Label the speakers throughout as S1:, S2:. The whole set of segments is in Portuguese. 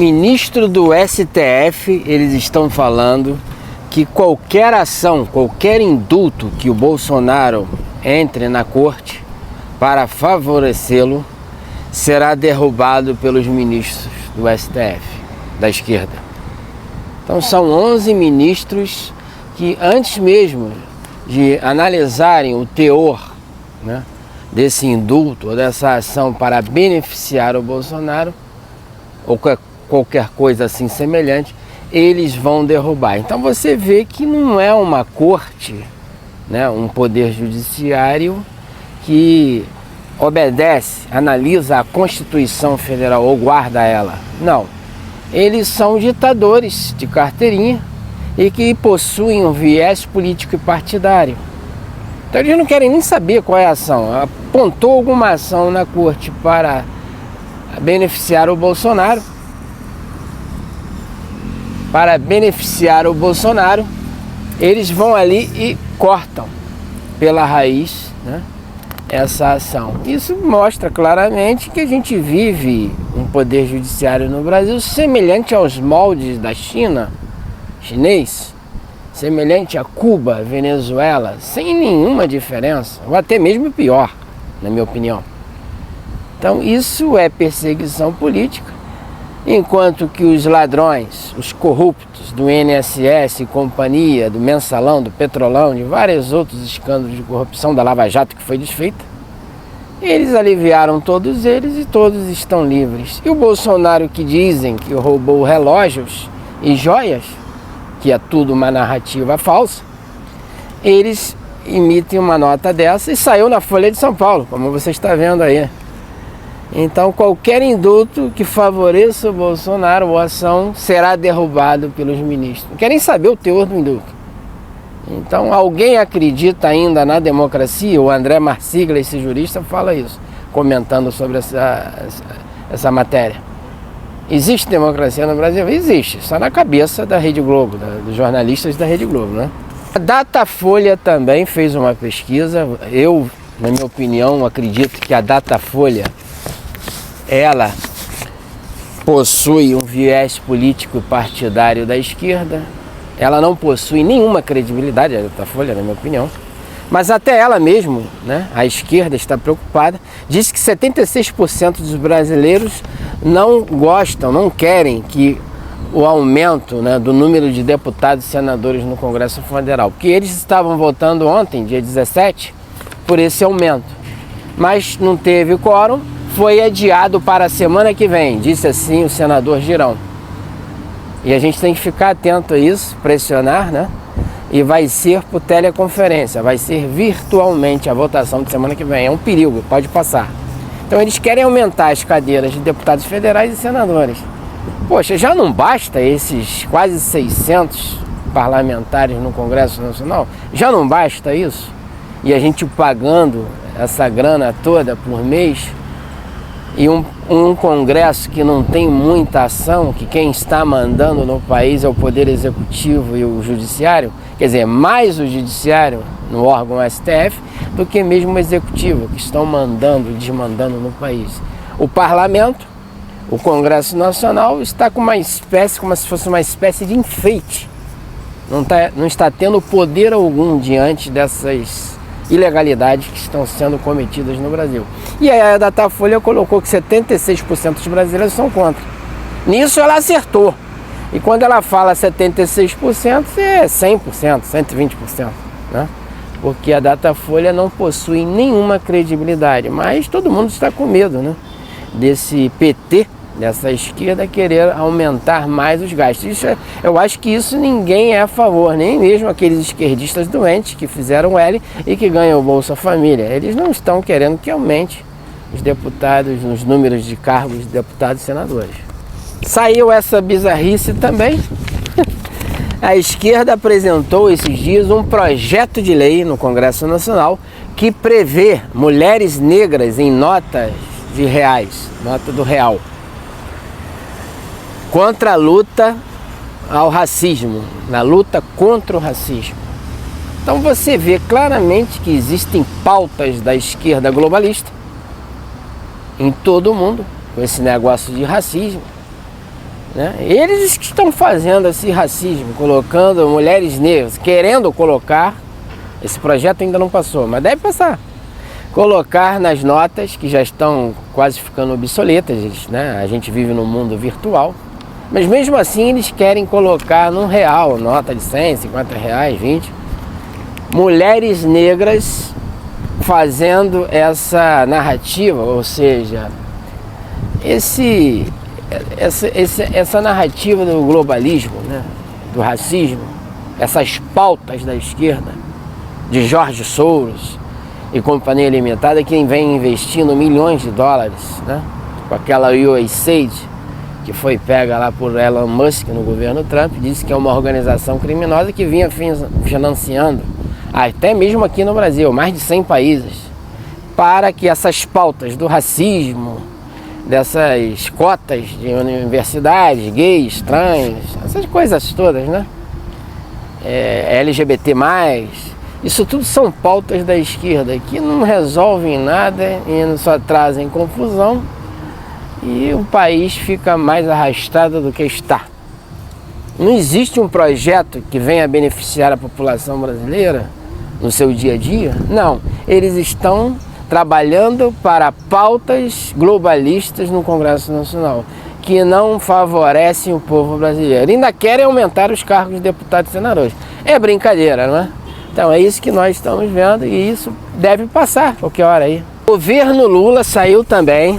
S1: Ministro do STF, eles estão falando que qualquer ação, qualquer indulto que o Bolsonaro entre na corte para favorecê-lo, será derrubado pelos ministros do STF, da esquerda. Então são 11 ministros que, antes mesmo de analisarem o teor, né, desse indulto ou dessa ação para beneficiar o Bolsonaro, ou qualquer coisa assim semelhante, eles vão derrubar. Então você vê que não é uma corte, né, um poder judiciário que obedece, analisa a Constituição Federal ou guarda ela. Não. Eles são ditadores de carteirinha e que possuem um viés político e partidário. Então eles não querem nem saber qual é a ação. Apontou alguma ação na corte para beneficiar o Bolsonaro. Para beneficiar o Bolsonaro, eles vão ali e cortam pela raiz, né, essa ação. Isso mostra claramente que a gente vive um poder judiciário no Brasil semelhante aos moldes da China, chinês, semelhante a Cuba, Venezuela, sem nenhuma diferença, ou até mesmo pior, na minha opinião. Então isso é perseguição política, enquanto que os ladrões, os corruptos do INSS e companhia, do Mensalão, do Petrolão, de vários outros escândalos de corrupção da Lava Jato que foi desfeita, eles aliviaram todos eles e todos estão livres. E o Bolsonaro, que dizem que roubou relógios e joias, que é tudo uma narrativa falsa, eles emitem uma nota dessa e saiu na Folha de São Paulo, como você está vendo aí. Então qualquer indulto que favoreça o Bolsonaro ou ação será derrubado pelos ministros. Não querem saber o teor do indulto. Então alguém acredita ainda na democracia? O André Marsiglia, esse jurista, fala isso, comentando sobre essa matéria. Existe democracia no Brasil? Existe, só na cabeça da Rede Globo, dos jornalistas da Rede Globo, né? A Datafolha também fez uma pesquisa. Eu, na minha opinião, acredito que a Datafolha, ela possui um viés político e partidário da esquerda. Ela não possui nenhuma credibilidade, a Datafolha, na minha opinião. Mas até ela mesmo, né, a esquerda está preocupada. Diz que 76% dos brasileiros não gostam, não querem que o aumento, né, do número de deputados e senadores no Congresso Federal. Porque eles estavam votando ontem, dia 17, por esse aumento. Mas não teve quórum. Foi adiado para a semana que vem, disse assim o senador Girão. E a gente tem que ficar atento a isso, pressionar, né? E vai ser por teleconferência, vai ser virtualmente a votação de semana que vem. É um perigo, pode passar. Então eles querem aumentar as cadeiras de deputados federais e senadores. Poxa, já não basta esses quase 600 parlamentares no Congresso Nacional? Já não basta isso? E a gente pagando essa grana toda por mês? E um Congresso que não tem muita ação, que quem está mandando no país é o Poder Executivo e o Judiciário, quer dizer, mais o Judiciário no órgão STF do que mesmo o Executivo, que estão mandando e desmandando no país. O Parlamento, o Congresso Nacional, está com uma espécie, como se fosse uma espécie de enfeite. Não está tendo poder algum diante dessas ilegalidades que estão sendo cometidas no Brasil. E aí a Datafolha colocou que 76% dos brasileiros são contra. Nisso ela acertou. E quando ela fala 76%, é 100%, 120%, né? Porque a Datafolha não possui nenhuma credibilidade. Mas todo mundo está com medo, né, desse PT, dessa esquerda, querer aumentar mais os gastos. Eu acho que isso ninguém é a favor, nem mesmo aqueles esquerdistas doentes que fizeram L e que ganham o Bolsa Família. Eles não estão querendo que aumente os deputados, os números de cargos de deputados e senadores. Saiu essa bizarrice também. A esquerda apresentou esses dias um projeto de lei no Congresso Nacional que prevê mulheres negras em notas de reais, nota do real, contra a luta ao racismo, na luta contra o racismo. Então você vê claramente que existem pautas da esquerda globalista em todo o mundo, com esse negócio de racismo. né? Eles que estão fazendo esse racismo, colocando mulheres negras, querendo colocar, esse projeto ainda não passou, mas deve passar, colocar nas notas que já estão quase ficando obsoletas, né? A gente vive num mundo virtual, mas mesmo assim eles querem colocar num real, nota de 100, 50 reais, 20, mulheres negras fazendo essa narrativa, ou seja, essa narrativa do globalismo, né? Do racismo, essas pautas da esquerda, de George Soros e companhia limitada, que vem investindo milhões de dólares, né? Com aquela USAID, que foi pega lá por Elon Musk no governo Trump, disse que é uma organização criminosa que vinha financiando, até mesmo aqui no Brasil, mais de 100 países, para que essas pautas do racismo, dessas cotas de universidades, gays, trans, essas coisas todas, né? LGBT+, isso tudo são pautas da esquerda que não resolvem nada e só trazem confusão, e o país fica mais arrastado do que está. Não existe um projeto que venha beneficiar a população brasileira no seu dia a dia? Não, eles estão trabalhando para pautas globalistas no Congresso Nacional, que não favorecem o povo brasileiro. Ainda querem aumentar os cargos de deputados e senadores. É brincadeira, não é? Então é isso que nós estamos vendo, e isso deve passar qualquer hora aí. O governo Lula saiu também,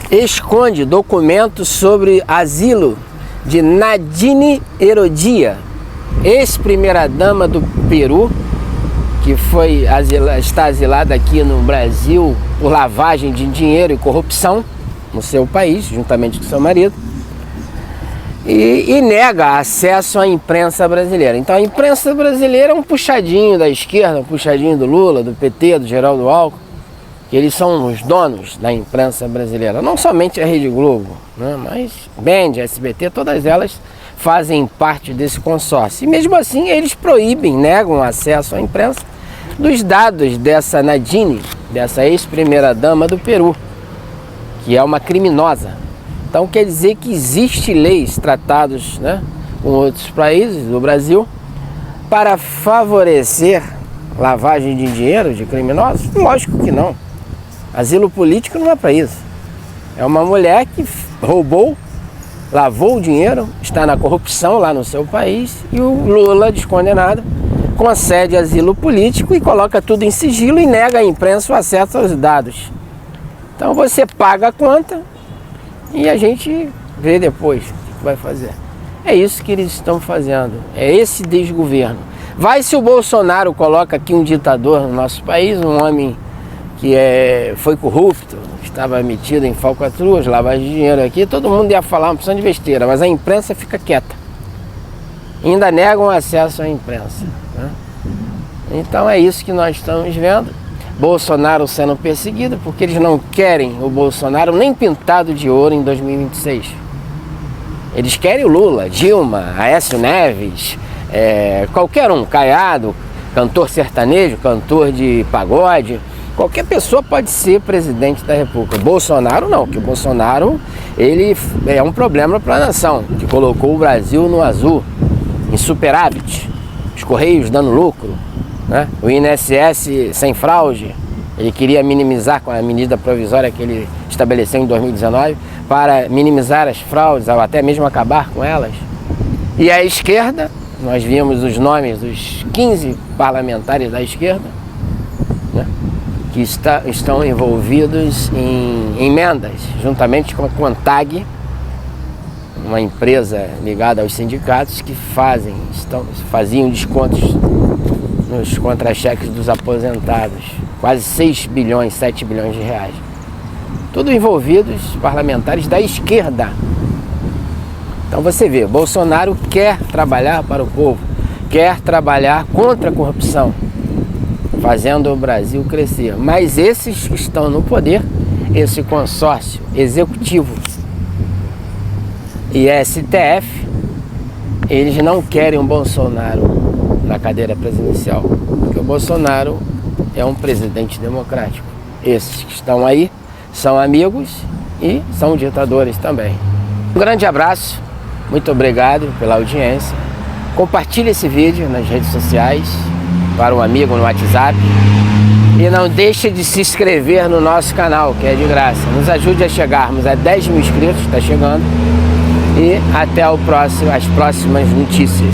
S1: esconde documentos sobre asilo de Nadine Herodia, ex-primeira-dama do Peru, que está asilada aqui no Brasil por lavagem de dinheiro e corrupção no seu país, juntamente com seu marido, e nega acesso à imprensa brasileira. Então a imprensa brasileira é um puxadinho da esquerda, um puxadinho do Lula, do PT, do Geraldo Alckmin, que eles são os donos da imprensa brasileira, não somente a Rede Globo, né, mas Band, SBT, todas elas fazem parte desse consórcio. E mesmo assim eles proíbem, negam acesso à imprensa dos dados dessa Nadine, dessa ex-primeira-dama do Peru, que é uma criminosa. Então quer dizer que existem leis, tratados, né, com outros países do Brasil para favorecer lavagem de dinheiro de criminosos? Lógico que não. Asilo político não é para isso. É uma mulher que roubou, lavou o dinheiro, está na corrupção lá no seu país, e o Lula, descondenado, concede asilo político e coloca tudo em sigilo e nega à imprensa o acesso aos dados. Então você paga a conta e a gente vê depois o que vai fazer. É isso que eles estão fazendo, é esse desgoverno. Vai se o Bolsonaro coloca aqui um ditador no nosso país, um homem que foi corrupto, estava metido em falcatruas, lavagem de dinheiro aqui, todo mundo ia falar uma porção de besteira, mas a imprensa fica quieta. Ainda negam acesso à imprensa, né? Então é isso que nós estamos vendo. Bolsonaro sendo perseguido porque eles não querem o Bolsonaro nem pintado de ouro em 2026. Eles querem o Lula, Dilma, Aécio Neves, qualquer um, Caiado, cantor sertanejo, cantor de pagode. Qualquer pessoa pode ser presidente da República. Bolsonaro não, porque o Bolsonaro ele é um problema para a nação, que colocou o Brasil no azul, em superávit, os Correios dando lucro, né? O INSS sem fraude. Ele queria minimizar com a medida provisória que ele estabeleceu em 2019 para minimizar as fraudes, ou até mesmo acabar com elas. E a esquerda, nós vimos os nomes dos 15 parlamentares da esquerda, né, que estão envolvidos em emendas, juntamente com a Contag, uma empresa ligada aos sindicatos que faziam descontos nos contra-cheques dos aposentados, quase 6 bilhões, 7 bilhões de reais. Tudo envolvidos parlamentares da esquerda. Então você vê, Bolsonaro quer trabalhar para o povo, quer trabalhar contra a corrupção, fazendo o Brasil crescer. Mas esses que estão no poder, esse consórcio executivo e STF, eles não querem o Bolsonaro na cadeira presidencial, porque o Bolsonaro é um presidente democrático. Esses que estão aí são amigos e são ditadores também. Um grande abraço Muito obrigado pela audiência. Compartilhe esse vídeo nas redes sociais, para um amigo no WhatsApp. E não deixe de se inscrever no nosso canal, que é de graça. Nos ajude a chegarmos a 10 mil inscritos, está chegando. E até o próximo, as próximas notícias.